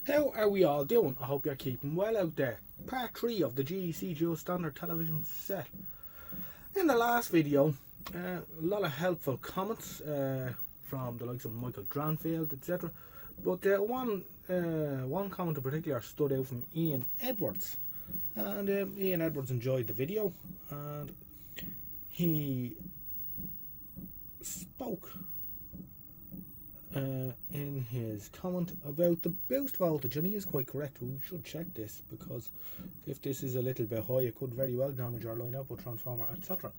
How are we all doing? I hope you're keeping well out there. Part 3 of the GEC Dual Standard Television set. In the last video, a lot of helpful comments from the likes of Michael Dranfield, etc. But one comment in particular stood out from Ian Edwards. And Ian Edwards enjoyed the video and he spoke in his comment about the boost voltage, and he is quite correct. We should check this, because if this is a little bit high, it could very well damage our line output transformer, etc.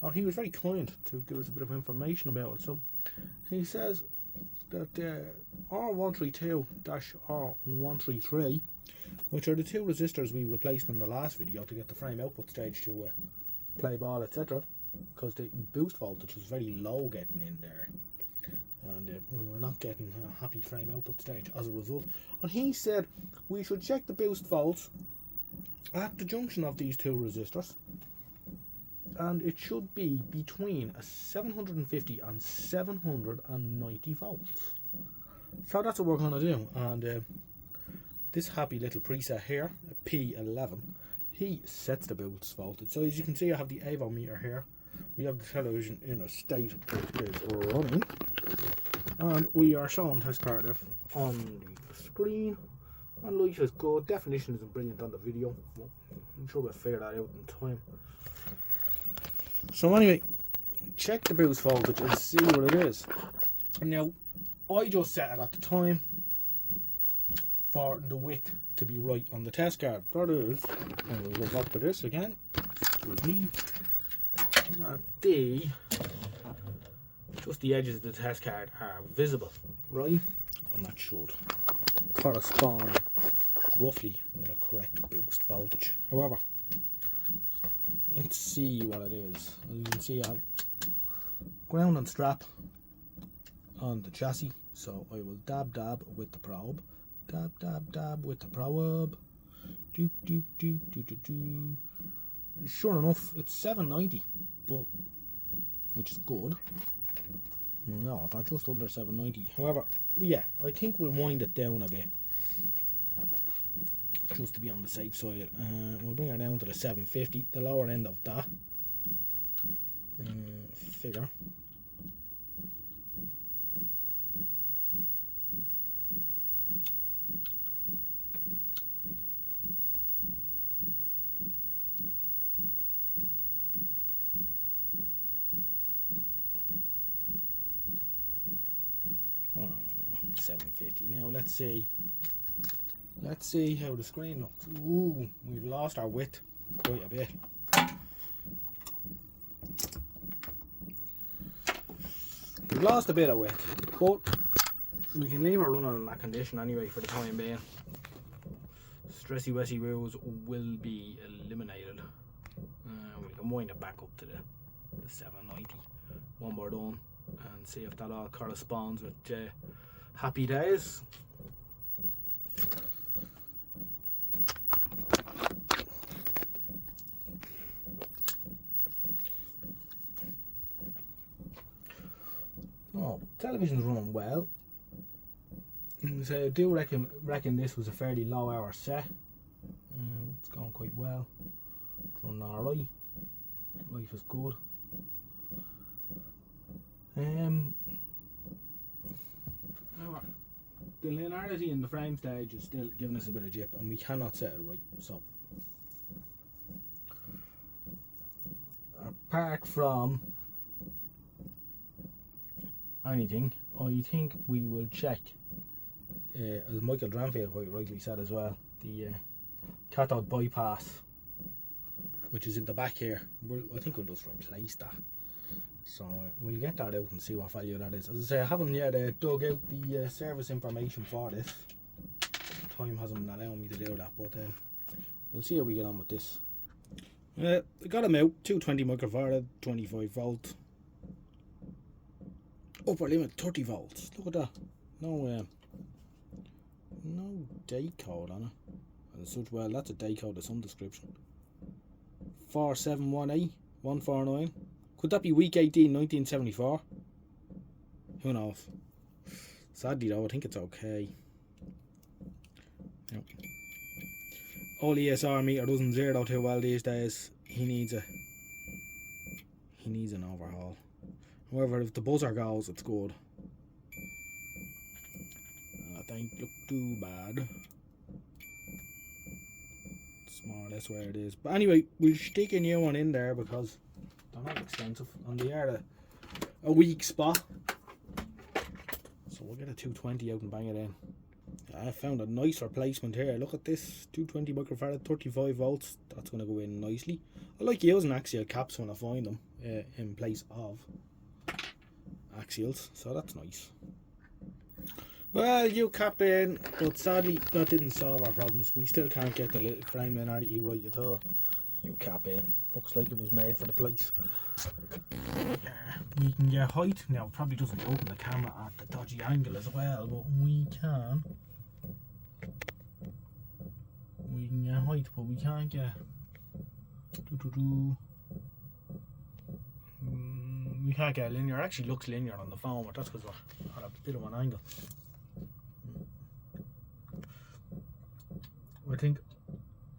And he was very kind to give us a bit of information about it. So he says that R132-R133, which are the two resistors we replaced in the last video to get the frame output stage to play ball, etc., because the boost voltage was very low getting in there, and we were not getting a happy frame output stage as a result. And he said we should check the boost volts at the junction of these two resistors, and it should be between a 750 and 790 volts. So that's what we're going to do. And this happy little preset here, P11, he sets the boost voltage. So as you can see, I have the AVO meter here. We have the television in a state that is running, and we are showing test Cardiff on the screen, and light is good. Definition isn't brilliant on the video, but I'm sure we'll figure that out in time. So anyway, check the boost voltage and see what it is. Now, I just set it at the time for the width to be right on the test card. That is, and we'll go back to this again, excuse me, just the edges of the test card are visible, right? And that should correspond roughly with a correct boost voltage. However, let's see what it is. As you can see, I have ground and strap on the chassis, so I will dab with the probe. Dab with the probe. Sure enough, it's 790, but which is good. No, that's just under 790. However, yeah, I think we'll wind it down a bit just to be on the safe side. We'll bring her down to the 750, the lower end of that figure. Now let's see how the screen looks. Ooh, we've lost our width quite a bit. We've lost a bit of width, but we can leave her running in that condition anyway for the time being. Stressy wessy rules will be eliminated. We can wind it back up to the 790 when we're done, and see if that all corresponds with happy days. Oh, television's running well. So I do reckon this was a fairly low hour set. It's going quite well. It's running alright. Life is good. The linearity in the frame stage is still giving us a bit of jip, and we cannot set it right. So, apart from anything, I think we will check, as Michael Dranfield quite rightly said as well, the cathode bypass, which is in the back here. I think we'll just replace that. So we'll get that out and see what value that is. As I say, I haven't yet dug out the service information for this. Time hasn't allowed me to do that, but we'll see how we get on with this. I got them out, 220 microfarad, 25 volt. Upper limit 30 volts. Look at that. No date code on it. As such, well, that's a date code of some description. 4718 149. Could that be week 18, 1974? Who knows? Sadly though, I think it's okay. Nope. Old ESR meter doesn't zero too well these days. He needs an overhaul. However, if the buzzer goes, it's good. That don't look too bad. It's more or less where it is. But anyway, we'll stick a new one in there because they're not expensive and they are a weak spot. So we'll get a 220 out and bang it in. I found a nice replacement here. Look at this, 220 microfarad, 35 volts. That's going to go in nicely. I like using axial caps when I find them in place of axials, so that's nice. Well, you cap in, but sadly that didn't solve our problems. We still can't get the little frame linearity right at all. You cap in. Looks like it was made for the place. We can get height. Now, it probably doesn't open the camera at the dodgy angle as well, but we can. We can get height, but we can't get. We can't get linear. It actually looks linear on the phone, but that's because we're at a bit of an angle. I think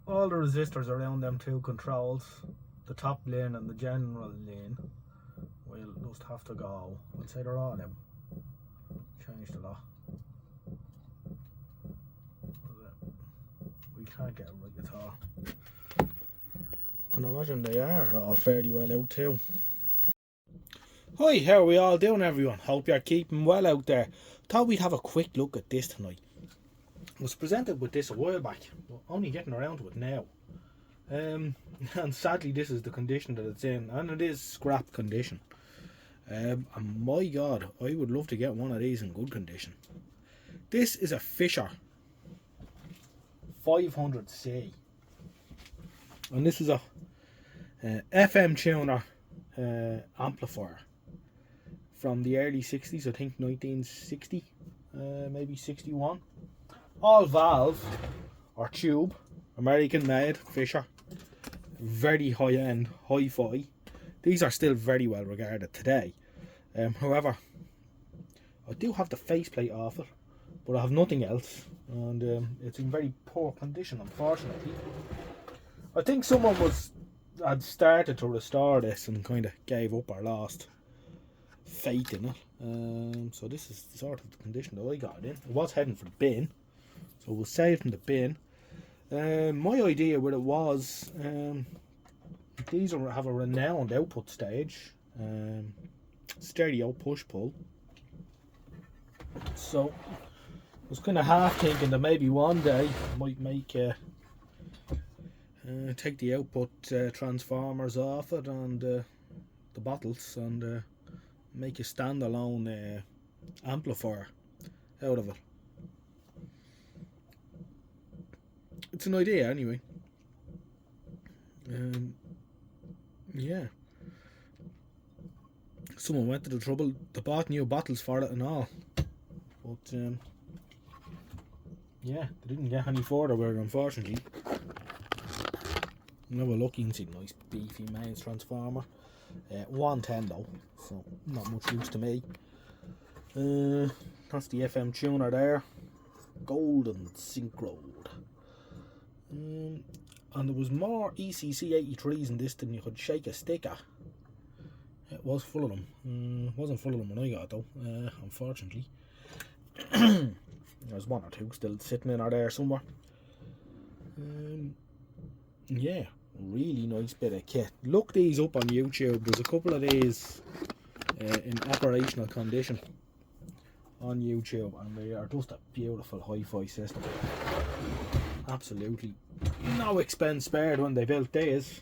all the resistors around them two controls, the top lane and the general lane, will just have to go. I'd say they're all them. Change the lot. We can't get it right at all. And I imagine they are all fairly well out too. Hi, how are we all doing, everyone? Hope you're keeping well out there. Thought we'd have a quick look at this tonight. I was presented with this a while back, but only getting around to it now. And sadly this is the condition that it's in, and it is scrap condition. And my god, I would love to get one of these in good condition. This is a Fisher 500C, and this is a FM tuner amplifier from the early 60s, I think 1960, maybe 61. All valve or tube, American made, Fisher. Very high end, hi-fi. These are still very well regarded today. However, I do have the faceplate off it, but I have nothing else, and it's in very poor condition, unfortunately. I think someone had started to restore this and kind of gave up or lost faith in it. So this is sort of the condition that I got it in. It was heading for the bin, so we'll save it in the bin. My idea with it was, these have a renowned output stage, stereo push-pull. So I was kind of half thinking that maybe one day I might make take the output transformers off it and the bottles and make a standalone amplifier out of it. It's an idea anyway. Yeah. Someone went to the trouble, they bought new bottles for it and all. But yeah, they didn't get any further with it, unfortunately. Now we're looking to see a nice beefy mains transformer. 110 though, so not much use to me. That's the FM tuner there. Golden Synchro. And there was more ECC 83s in this than you could shake a stick at. It was full of them. Wasn't full of them when I got it though, unfortunately. There's one or two still sitting in there somewhere. Yeah, really nice bit of kit. Look these up on YouTube. There's a couple of these in operational condition on YouTube, and they are just a beautiful hi-fi system. Absolutely no expense spared when they built these.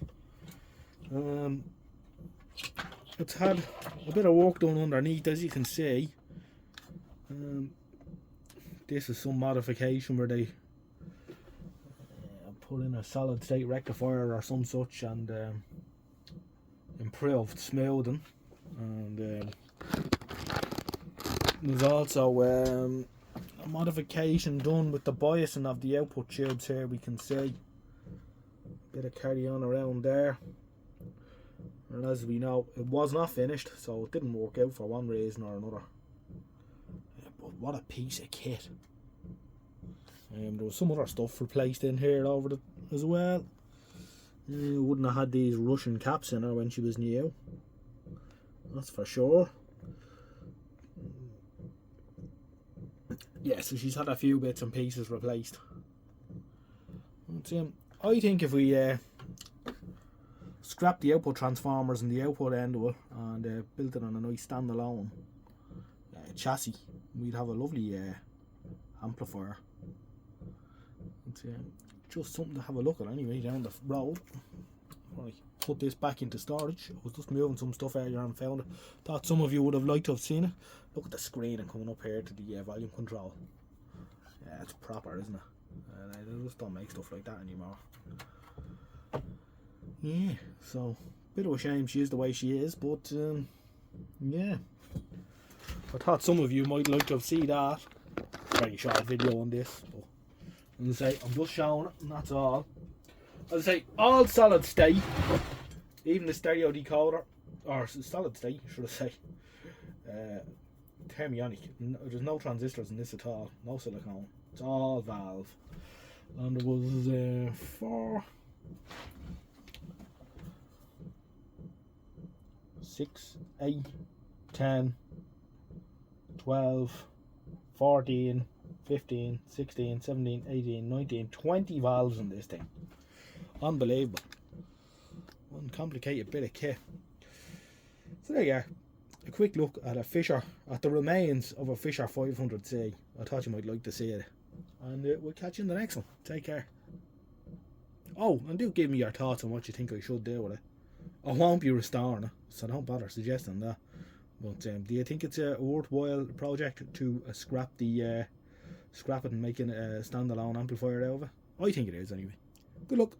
It's had a bit of work done underneath, as you can see. This is some modification where they put in a solid state rectifier or some such and improved smoothing. And there's also a modification done with the biasing of the output tubes here. We can see a bit of carry on around there, and as we know, it was not finished, so it didn't work out for one reason or another. But what a piece of kit. There was some other stuff replaced in here over it as well. Wouldn't have had these Russian caps in her when she was new. That's for sure. Yeah, so she's had a few bits and pieces replaced. I think if we scrap the output transformers and the output end of it and built it on a nice standalone chassis, we'd have a lovely amplifier. It's just something to have a look at anyway down the road. Right, put this back into storage. I was just moving some stuff earlier and found it. Thought some of you would have liked to have seen it. Look at the screen and coming up here to the volume control. Yeah, it's proper, isn't it? They just don't make stuff like that anymore. Yeah, so bit of a shame she is the way she is, but yeah, I thought some of you might like to have seen that. Very short video on this, but I'm just showing it and that's all. As I say, all solid state, even the stereo decoder, or solid state should I say, thermionic. There's no transistors in this at all, no silicone, it's all valve. And there was 4, 6, 8, 10, 12, 14, 15, 16, 17, 18, 19, 20 valves in this thing. Unbelievable. One complicated bit of kit. So there you are. A quick look at the remains of a Fisher 500C. I thought you might like to see it. And we'll catch you in the next one. Take care. Oh, and do give me your thoughts on what you think I should do with it. I won't be restoring it, so don't bother suggesting that. But do you think it's a worthwhile project to scrap it and make a standalone amplifier out of it? I think it is anyway. Good luck.